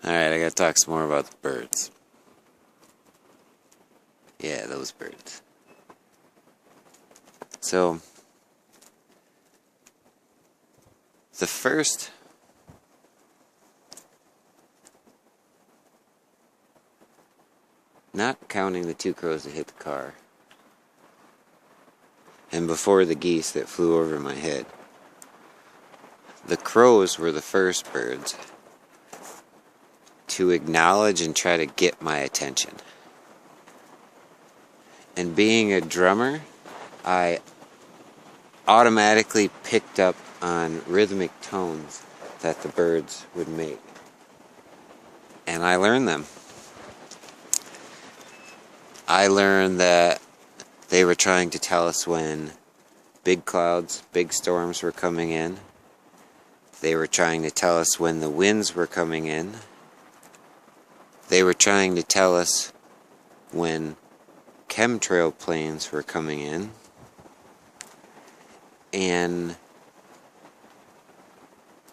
Alright, I gotta talk some more about the birds. Yeah, those birds. So, the first not counting the 2 crows that hit the car, and before the geese that flew over my head, the crows were the first birds to acknowledge and try to get my attention. And being a drummer, I automatically picked up on rhythmic tones that the birds would make. And I learned them. I learned that they were trying to tell us when big clouds, big storms were coming in. They were trying to tell us when the winds were coming in. They were trying to tell us when chemtrail planes were coming in. And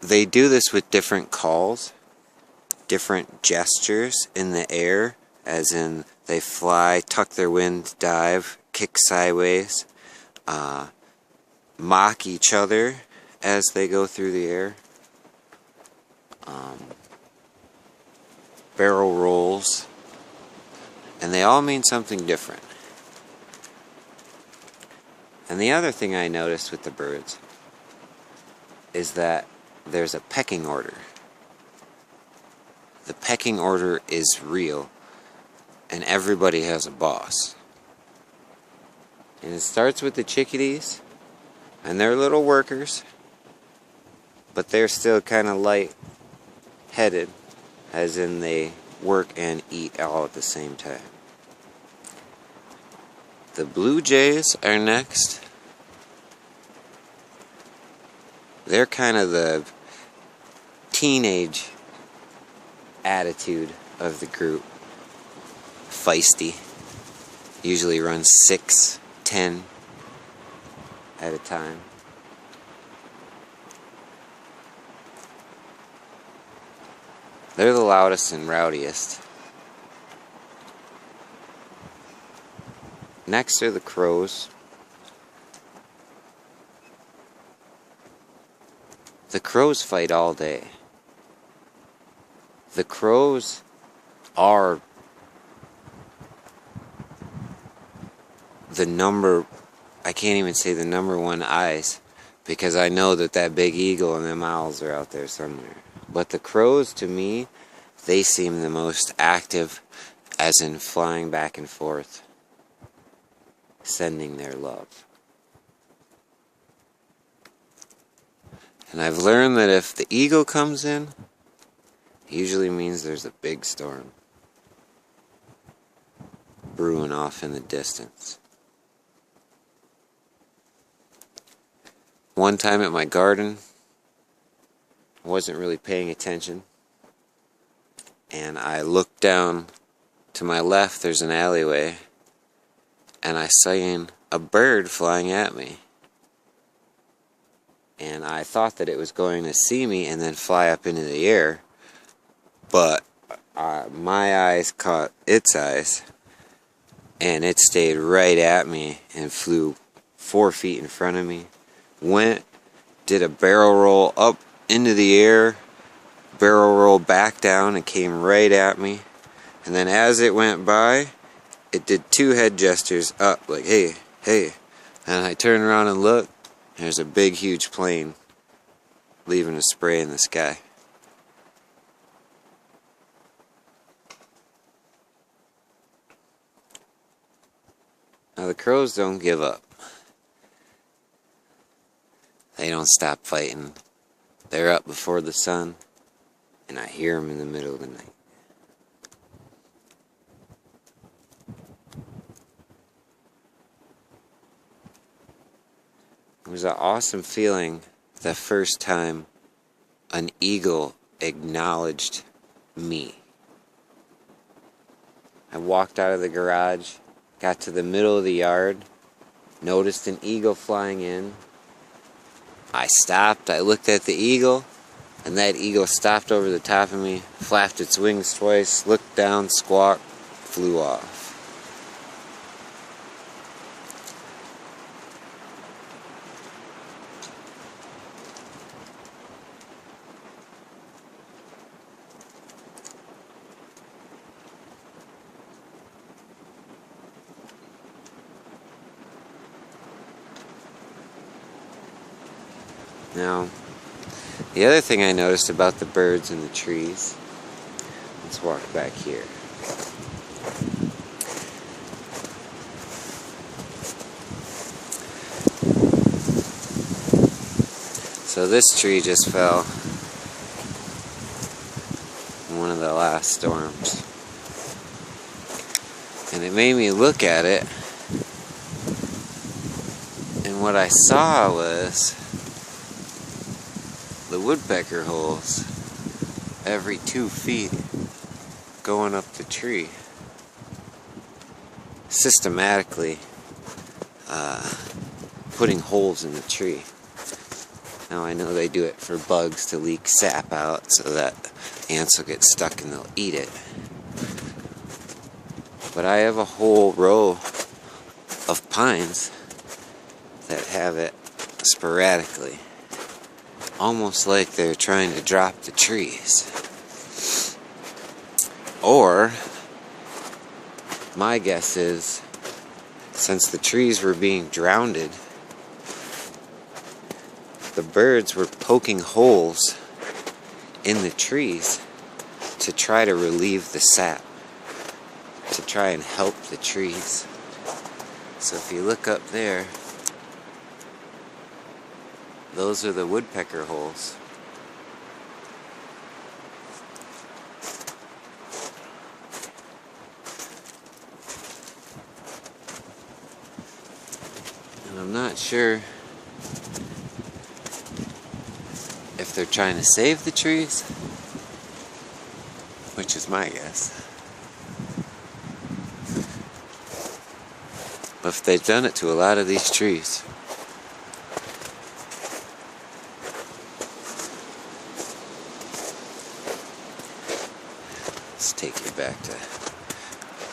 they do this with different calls, different gestures in the air, as in they fly, tuck their wings, dive, kick sideways, mock each other as they go through the air, barrel rolls, and they all mean something different. And the other thing I noticed with the birds is that there's a pecking order. The pecking order is real, and everybody has a boss. And it starts with the chickadees, and they're little workers, but they're still kind of light-headed, as in they work and eat all at the same time. The blue jays are next. They're kind of the teenage attitude of the group. Feisty. Usually runs 6, 10 at a time. They're the loudest and rowdiest. Next are the crows. The crows fight all day. The crows are I can't even say the number one eyes, because I know that big eagle and them owls are out there somewhere. But the crows, to me, they seem the most active, as in flying back and forth, sending their love. And I've learned that if the eagle comes in, it usually means there's a big storm brewing off in the distance. One time at my garden, I wasn't really paying attention, and I looked down to my left. There's an alleyway, and I seen a bird flying at me, and I thought that it was going to see me and then fly up into the air, but my eyes caught its eyes, and it stayed right at me and flew 4 feet in front of me. Did a barrel roll up into the air, barrel roll back down, and came right at me. And then as it went by, it did 2 head gestures up, like, hey, hey. And I turned around and looked, and there's a big, huge plane leaving a spray in the sky. Now the crows don't give up. They don't stop fighting. They're up before the sun, and I hear them in the middle of the night. It was an awesome feeling the first time an eagle acknowledged me. I walked out of the garage, got to the middle of the yard, noticed an eagle flying in. I stopped, I looked at the eagle, And that eagle stopped over the top of me, flapped its wings twice, looked down, squawked, flew off. Now, the other thing I noticed about the birds and the trees, let's walk back here. So this tree just fell in one of the last storms. And it made me look at it, and what I saw was the woodpecker holes every 2 feet going up the tree, systematically putting holes in the tree. Now I know they do it for bugs to leak sap out so that ants will get stuck and they'll eat it. But I have a whole row of pines that have it sporadically. Almost like they're trying to drop the trees. Or, my guess is, since the trees were being drowned, the birds were poking holes in the trees to try to relieve the sap, to try and help the trees. So if you look up there, those are the woodpecker holes. And I'm not sure if they're trying to save the trees, which is my guess. But if they've done it to a lot of these trees, let's take you back to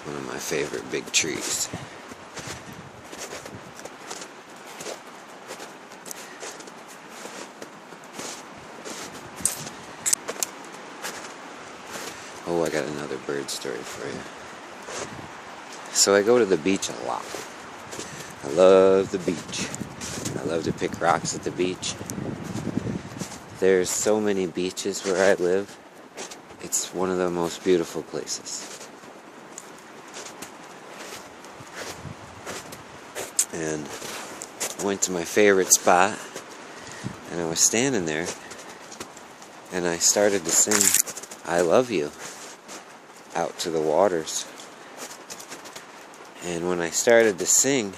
one of my favorite big trees. Oh, I got another bird story for you. So I go to the beach a lot. I love the beach. I love to pick rocks at the beach. There's so many beaches where I live. It's one of the most beautiful places. And I went to my favorite spot, and I was standing there, and I started to sing "I Love You" out to the waters. And when I started to sing,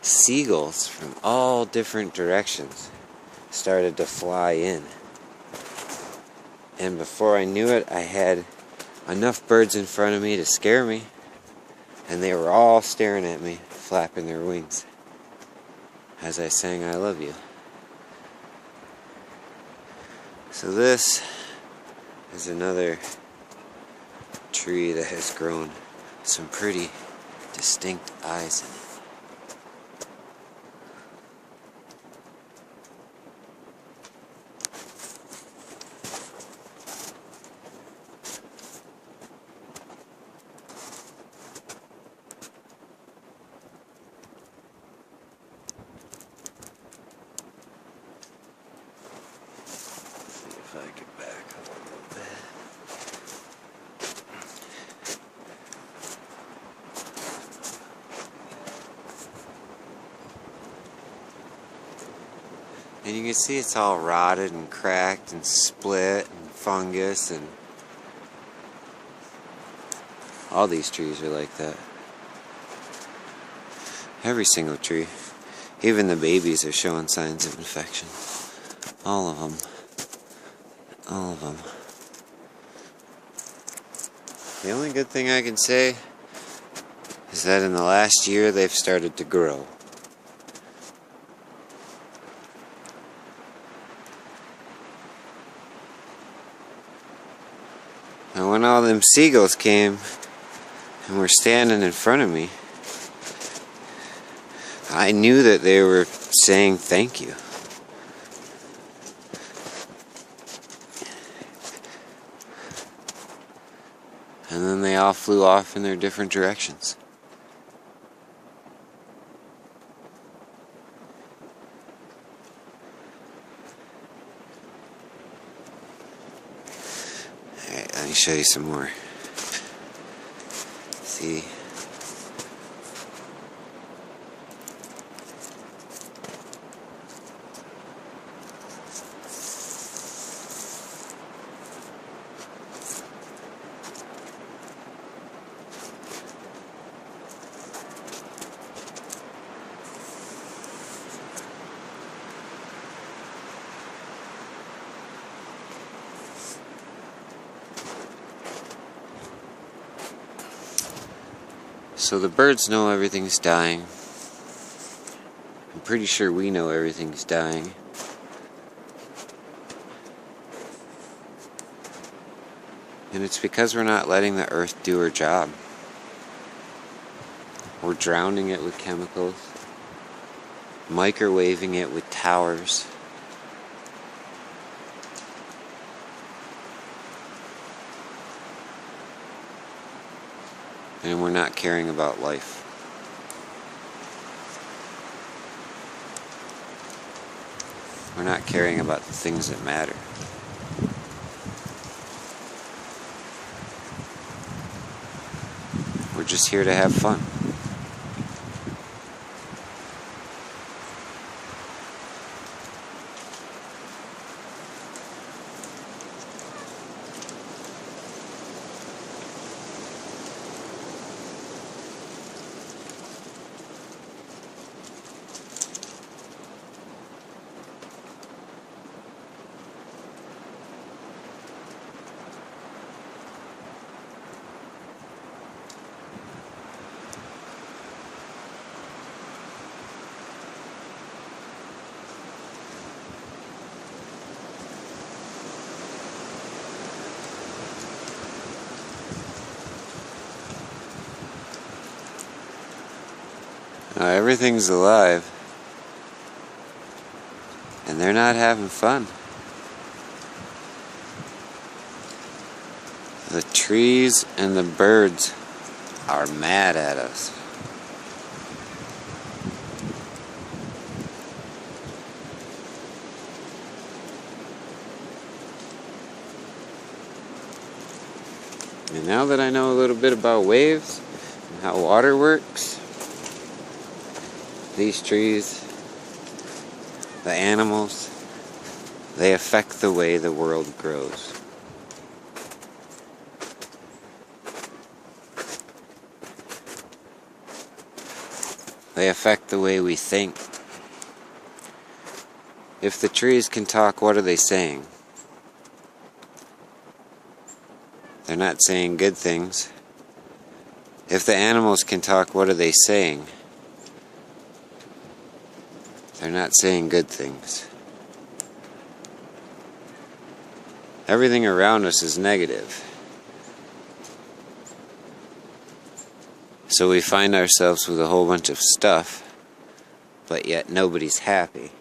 seagulls from all different directions started to fly in. And before I knew it, I had enough birds in front of me to scare me, and they were all staring at me, flapping their wings as I sang "I Love You." So this is another tree that has grown some pretty distinct eyes in it. If I get back a little bit. And you can see it's all rotted and cracked and split and fungus, and all these trees are like that. Every single tree. Even the babies are showing signs of infection. All of them. All of them. The only good thing I can say is that in the last year they've started to grow. And when all them seagulls came and were standing in front of me, I knew that they were saying thank you. And then they all flew off in their different directions. Alright, let me show you some more. See? So the birds know everything's dying. I'm pretty sure we know everything's dying. And it's because we're not letting the earth do her job. We're drowning it with chemicals, microwaving it with towers. And we're not caring about life. We're not caring about the things that matter. We're just here to have fun. Everything's alive, and they're not having fun. The trees and the birds are mad at us. And now that I know a little bit about waves and how water works, these trees, the animals, they affect the way the world grows. They affect the way we think. If the trees can talk, what are they saying? They're not saying good things. If the animals can talk, what are they saying? They're not saying good things. Everything around us is negative. So we find ourselves with a whole bunch of stuff, but yet nobody's happy.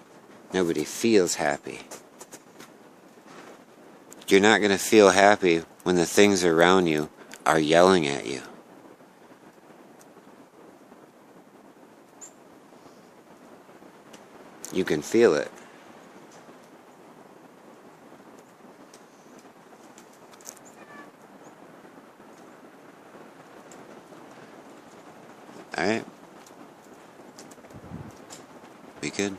Nobody feels happy. You're not going to feel happy when the things around you are yelling at you. You can feel it. Alright. Be good.